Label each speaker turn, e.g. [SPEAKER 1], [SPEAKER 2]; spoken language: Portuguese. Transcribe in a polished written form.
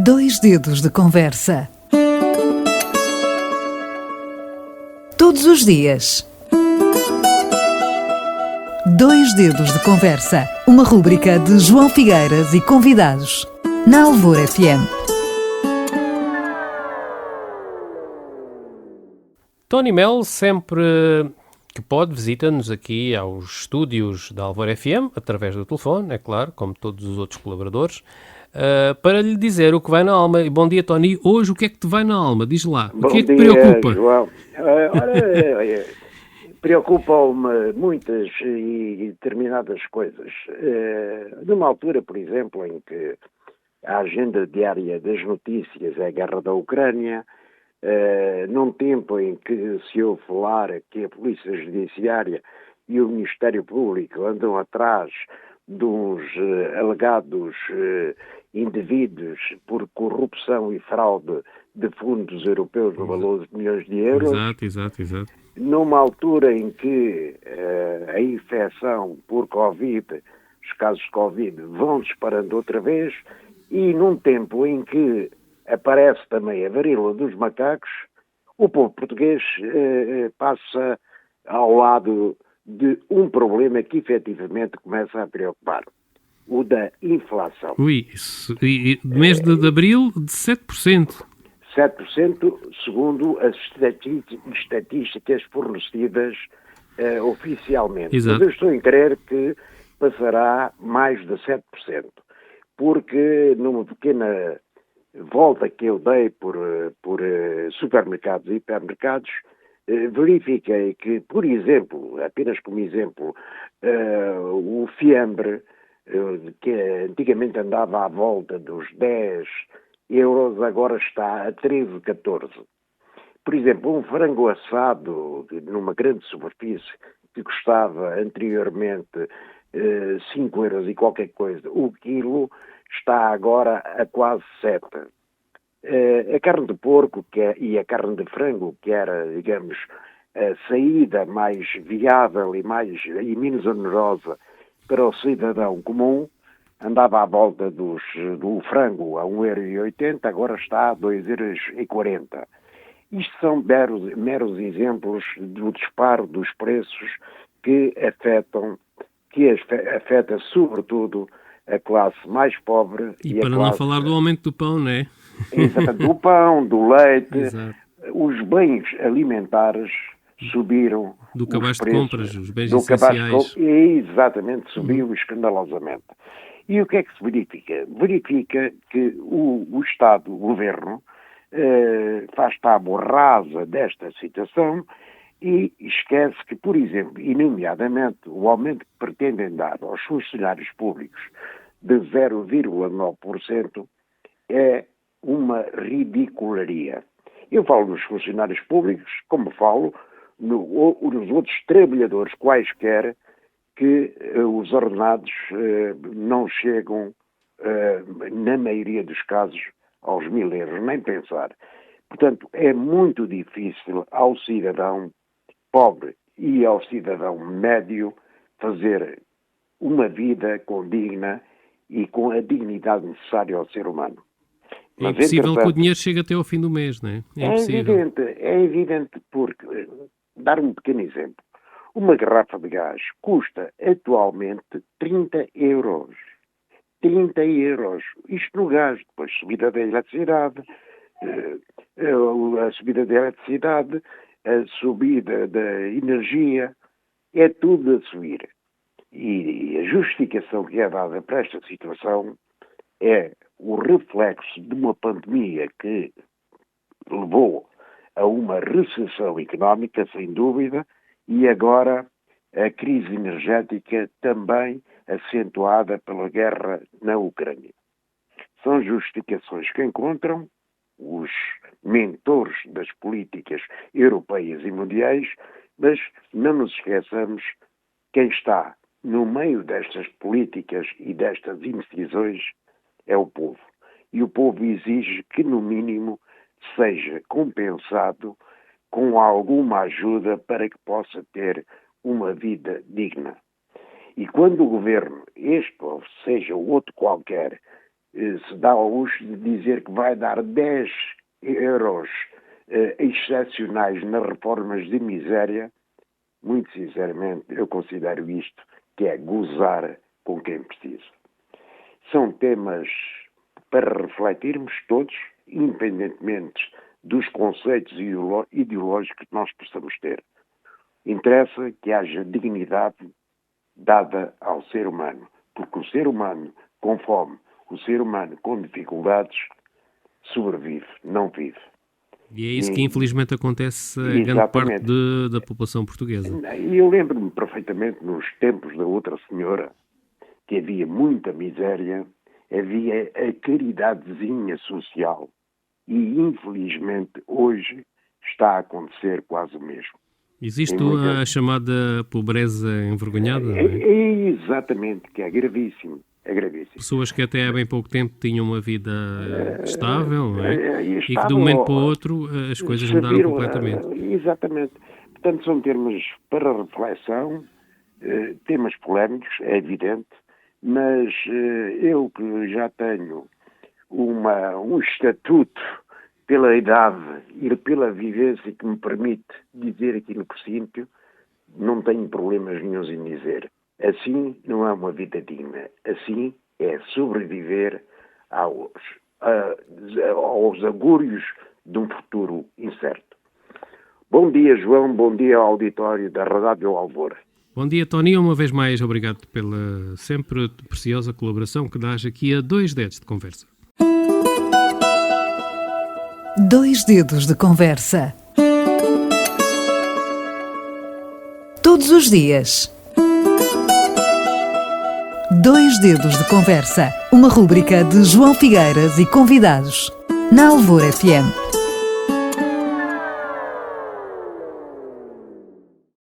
[SPEAKER 1] Dois dedos de conversa. Todos os dias. Dois dedos de conversa. Uma rúbrica de João Figueiras e convidados. Na Alvor FM.
[SPEAKER 2] Tony Mel, sempre que pode, visita-nos aqui aos estúdios da Alvor FM, através do telefone, é claro, como todos os outros colaboradores, para lhe dizer o que vai na alma. E bom dia, Tony. Hoje o que é que te vai na alma? Diz lá. O que é que te preocupa?
[SPEAKER 3] João. Preocupam-me muitas e determinadas coisas. Numa altura, por exemplo, em que a agenda diária das notícias é a guerra da Ucrânia, num tempo em que se ouve falar que a Polícia Judiciária e o Ministério Público andam atrás de uns alegados indivíduos por corrupção e fraude de fundos europeus no valor de milhões de euros.
[SPEAKER 2] Exato.
[SPEAKER 3] Numa altura em que a infecção por Covid, os casos de Covid vão disparando outra vez, e num tempo em que aparece também a varíola dos macacos, o povo português passa ao lado de um problema que efetivamente começa a preocupar, o da inflação.
[SPEAKER 2] Mês de abril, de 7%.
[SPEAKER 3] 7% segundo as estatísticas fornecidas oficialmente.
[SPEAKER 2] Exato.
[SPEAKER 3] Mas eu estou em crer que passará mais de 7%, porque numa pequena volta que eu dei por supermercados e hipermercados, verifiquei que, por exemplo, apenas como exemplo, o fiambre, que antigamente andava à volta dos 10 euros, agora está a 13, 14. Por exemplo, um frango assado numa grande superfície que custava anteriormente 5 euros e qualquer coisa, o quilo está agora a quase 7. A carne de porco e a carne de frango, que era, digamos, a saída mais viável e menos onerosa para o cidadão comum, andava à volta do frango a 1,80€, agora está a 2,40€. Isto são meros exemplos do disparo dos preços que afeta sobretudo a classe mais pobre.
[SPEAKER 2] E para não falar do aumento do pão, não é?
[SPEAKER 3] Exatamente, do pão, do leite.
[SPEAKER 2] Exato.
[SPEAKER 3] Os bens alimentares subiram.
[SPEAKER 2] Do cabaz de compras, os bens
[SPEAKER 3] do
[SPEAKER 2] essenciais.
[SPEAKER 3] Exatamente, subiu escandalosamente. E o que é que se verifica? Verifica que o Estado, o Governo, faz tábua rasa desta situação e esquece que, por exemplo, e nomeadamente o aumento que pretendem dar aos funcionários públicos de 0,9% é uma ridicularia. Eu falo nos funcionários públicos, como falo nos outros trabalhadores quaisquer, que os ordenados não chegam, na maioria dos casos, aos 1.000€, nem pensar. Portanto, é muito difícil ao cidadão pobre e ao cidadão médio fazer uma vida condigna e com a dignidade necessária ao ser humano.
[SPEAKER 2] É impossível que o dinheiro chegue até ao fim do mês, não é?
[SPEAKER 3] É evidente porque, dar um pequeno exemplo, uma garrafa de gás custa atualmente 30€. 30€. Isto no gás, depois subida da eletricidade, a subida da energia, é tudo a subir. E a justificação que é dada para esta situação é o reflexo de uma pandemia que levou a uma recessão económica, sem dúvida, e agora a crise energética também acentuada pela guerra na Ucrânia. São justificações que encontram os mentores das políticas europeias e mundiais, mas não nos esqueçamos quem está no meio destas políticas e destas indecisões é o povo. E o povo exige que, no mínimo, seja compensado com alguma ajuda para que possa ter uma vida digna. E quando o governo, este ou seja o outro qualquer, se dá ao luxo de dizer que vai dar 10 euros excepcionais nas reformas de miséria, muito sinceramente, eu considero isto que é gozar com quem precisa. São temas para refletirmos todos, independentemente dos conceitos ideológicos que nós possamos ter. Interessa que haja dignidade dada ao ser humano, porque o ser humano com fome, o ser humano com dificuldades, sobrevive, não vive.
[SPEAKER 2] E é isso que infelizmente acontece a grande parte da população portuguesa.
[SPEAKER 3] E eu lembro-me perfeitamente nos tempos da outra senhora que havia muita miséria, havia a caridadezinha social e infelizmente hoje está a acontecer quase o mesmo.
[SPEAKER 2] Existe a chamada pobreza envergonhada?
[SPEAKER 3] É exatamente, que é gravíssimo. É gravíssimo.
[SPEAKER 2] Pessoas que até há bem pouco tempo tinham uma vida estável, não é? E que de um momento para o outro as coisas mudaram completamente.
[SPEAKER 3] Exatamente. Portanto, são termos para reflexão, temas polémicos, é evidente, mas eu que já tenho um estatuto pela idade e pela vivência que me permite dizer aqui no presídio, não tenho problemas nenhuns em dizer. Assim não é uma vida digna. Assim é sobreviver aos agúrios de um futuro incerto. Bom dia, João. Bom dia ao auditório da Rádio Alvor.
[SPEAKER 2] Bom dia, Tony. Uma vez mais, obrigado pela sempre preciosa colaboração que dás aqui a 2 dedos de conversa.
[SPEAKER 1] 2 dedos de conversa. Todos os dias. 2 dedos de conversa. Uma rúbrica de João Figueiras e convidados. Na Alvor FM.